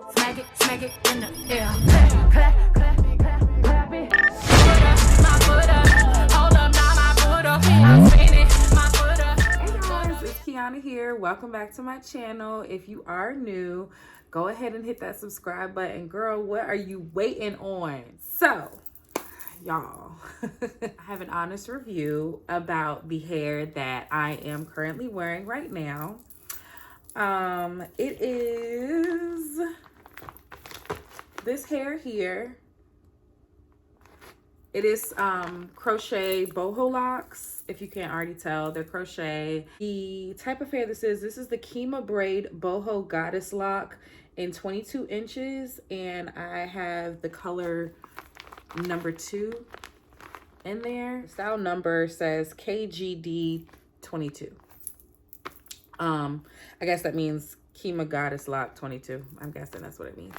Smack it in the air. Clap, clap, clap, clap, clap it. My foot up, hold up, now my foot up. I'm spinning, my foot up. Hey guys, it's Kiana here. Welcome back to my channel. If you are new, go ahead and hit that subscribe button. Girl, what are you waiting on? So, y'all, I have an honest review about the hair that I am currently wearing right now. It is this hair here. It is crochet boho locks. If you can't already tell, they're crochet. The type of hair this is the Kima Braid boho goddess lock in 22 inches, and I have the color number 2 in there. Style number says KGD 22. I guess that means Kima Goddess Lock 22. I'm guessing that's what it means.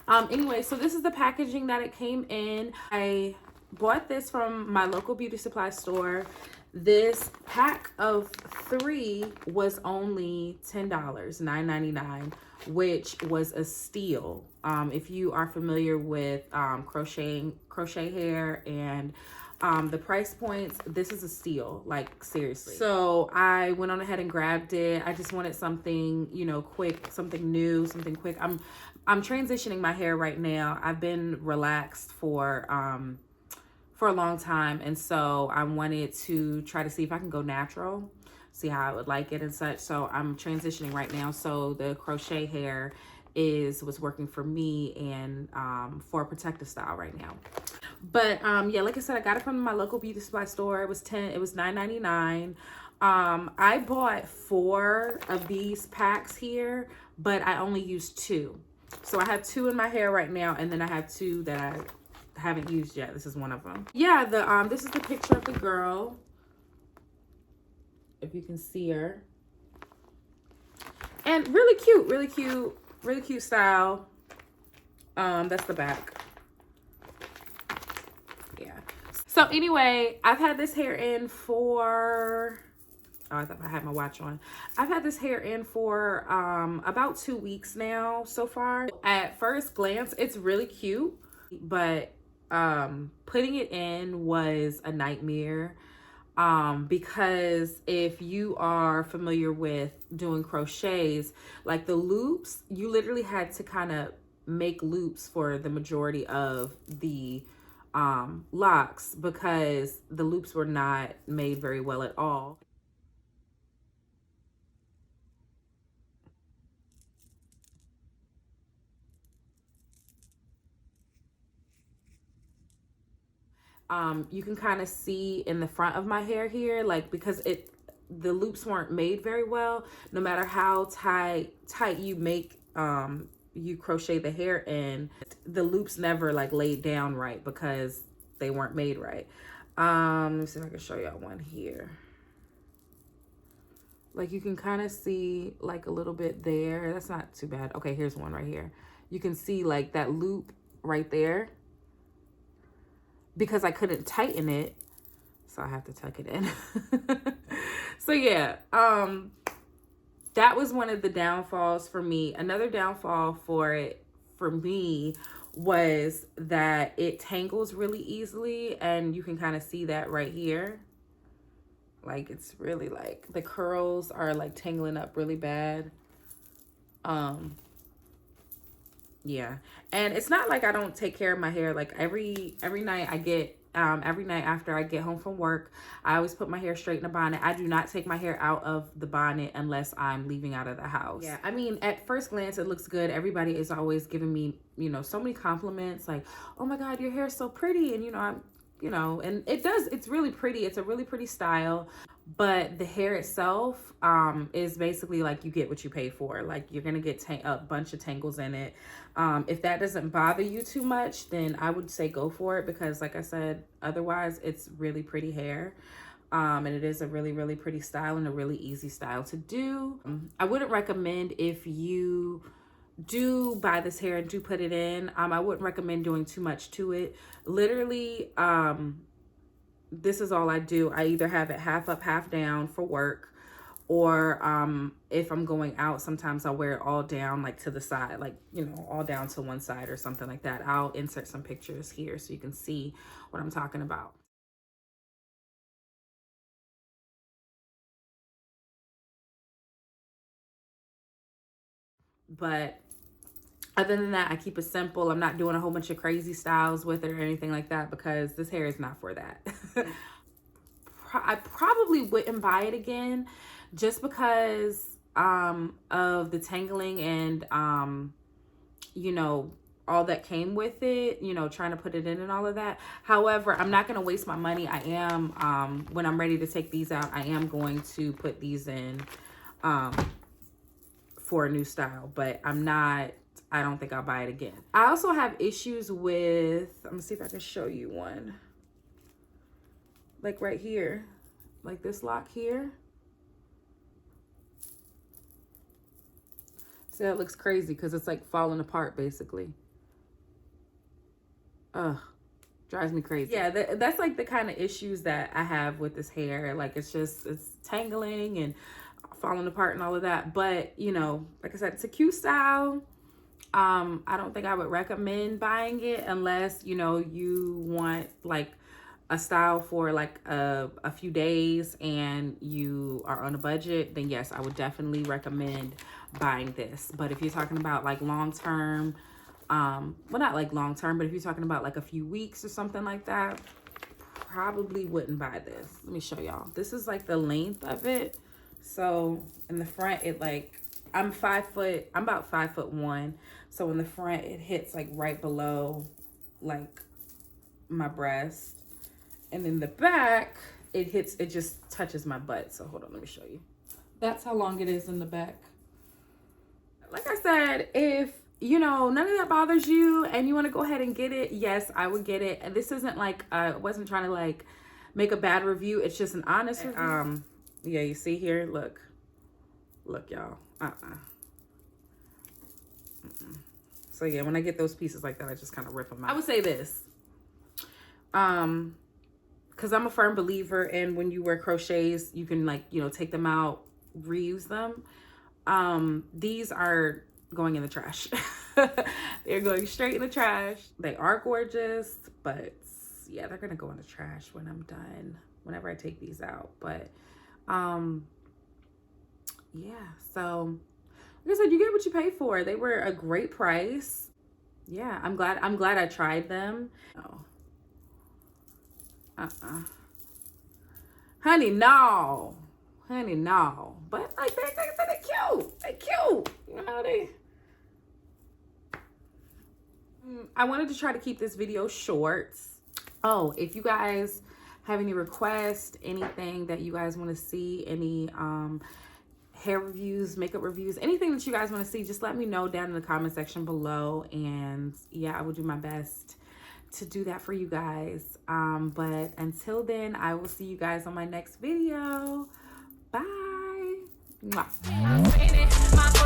Anyway, so this is the packaging that it came in. I bought this from my local beauty supply store. This pack of 3 was only $10, $9.99, which was a steal. If you are familiar with crochet hair and the price points, this is a steal, like seriously. So I went on ahead and grabbed it. I just wanted something, you know, quick, something new, something quick. I'm transitioning my hair right now. I've been relaxed for a long time, and so I wanted to try to see if I can go natural, see how I would like it and such. So I'm transitioning right now. So the crochet hair was working for me and for a protective style right now. But yeah, like I said, I got it from my local beauty supply store. It was $9.99. I bought 4 of these packs here, but I only used 2. So I have 2 in my hair right now, and then I have 2 that I haven't used yet. This is one of them. Yeah, this is the picture of the girl, if you can see her. And really cute style. That's the back. Yeah. So anyway, I've had this hair in for, oh, I thought I had my watch on. I've had this hair in for about 2 weeks now so far. At first glance, it's really cute, but putting it in was a nightmare. Because if you are familiar with doing crochets, like the loops, you literally had to kind of make loops for the majority of the locks, because the loops were not made very well at all. You can kind of see in the front of my hair here, like, because the loops weren't made very well. No matter how tight you make, you crochet the hair in, the loops never like laid down right because they weren't made right. Let me see if I can show y'all one here. Like, you can kind of see like a little bit there. That's not too bad. Okay, here's one right here. You can see like that loop right there, because I couldn't tighten it, so I have to tuck it in. So yeah, that was one of the downfalls for me. Another downfall for me was that it tangles really easily, and you can kind of see that right here. Like, it's really like the curls are like tangling up really bad. Yeah, and it's not like I don't take care of my hair. Like every night I get every night after I get home from work, I always put my hair straight in a bonnet. I do not take my hair out of the bonnet unless I'm leaving out of the house. Yeah, I mean, at first glance it looks good. Everybody is always giving me, you know, so many compliments, like, oh my god, your hair is so pretty. And and it's really pretty. It's a really pretty style. But the hair itself is basically like you get what you pay for. Like, you're going to get a bunch of tangles in it. If that doesn't bother you too much, then I would say go for it, because like I said, otherwise it's really pretty hair. And it is a really, really pretty style and a really easy style to do. I wouldn't recommend, if you do buy this hair and do put it in, I wouldn't recommend doing too much to it. Literally, this is all I do. I either have it half up, half down for work, or if I'm going out, sometimes I'll wear it all down, like to the side, like, you know, all down to one side or something like that. I'll insert some pictures here so you can see what I'm talking about. But other than that, I keep it simple. I'm not doing a whole bunch of crazy styles with it or anything like that, because this hair is not for that. I probably wouldn't buy it again, just because of the tangling and you know, all that came with it, you know, trying to put it in and all of that. However, I'm not going to waste my money. I am when I'm ready to take these out, I am going to put these in for a new style, but I don't think I'll buy it again. I also have issues with, let me see if I can show you one. Like right here, like this lock here. See, that looks crazy because it's like falling apart basically. Ugh, drives me crazy. Yeah, that's like the kind of issues that I have with this hair. Like it's tangling and falling apart and all of that. But, you know, like I said, it's a cute style. I don't think I would recommend buying it unless, you know, you want like a style for like a few days and you are on a budget. Then yes, I would definitely recommend buying this. But if you're talking about like long term, well, not like long term, but if you're talking about like a few weeks or something like that, probably wouldn't buy this. Let me show y'all. This is like the length of it. So in the front, it like, I'm about 5'1". So in the front, it hits like right below like my breast. And in the back, it just touches my butt. So hold on, let me show you. That's how long it is in the back. Like I said, if, you know, none of that bothers you and you want to go ahead and get it, yes, I would get it. And this isn't like, I wasn't trying to like make a bad review. It's just an honest review. Yeah, you see here, look, y'all. So yeah, when I get those pieces like that, I just kind of rip them out. I would say this, because I'm a firm believer in when you wear crochets, you can like, you know, take them out, reuse them. These are going in the trash. They're going straight in the trash. They are gorgeous, but yeah, they're gonna go in the trash when I'm done, whenever I take these out. But yeah, so like I said, you get what you pay for. They were a great price. Yeah, I'm glad I tried them. Oh. Honey, no. Honey, no. But like they're cute. They're cute. You know, I wanted to try to keep this video short. Oh, if you guys have any requests, anything that you guys want to see, any hair reviews, makeup reviews, anything that you guys want to see, just let me know down in the comment section below. And yeah, I will do my best to do that for you guys. But until then, I will see you guys on my next video. Bye. Mwah.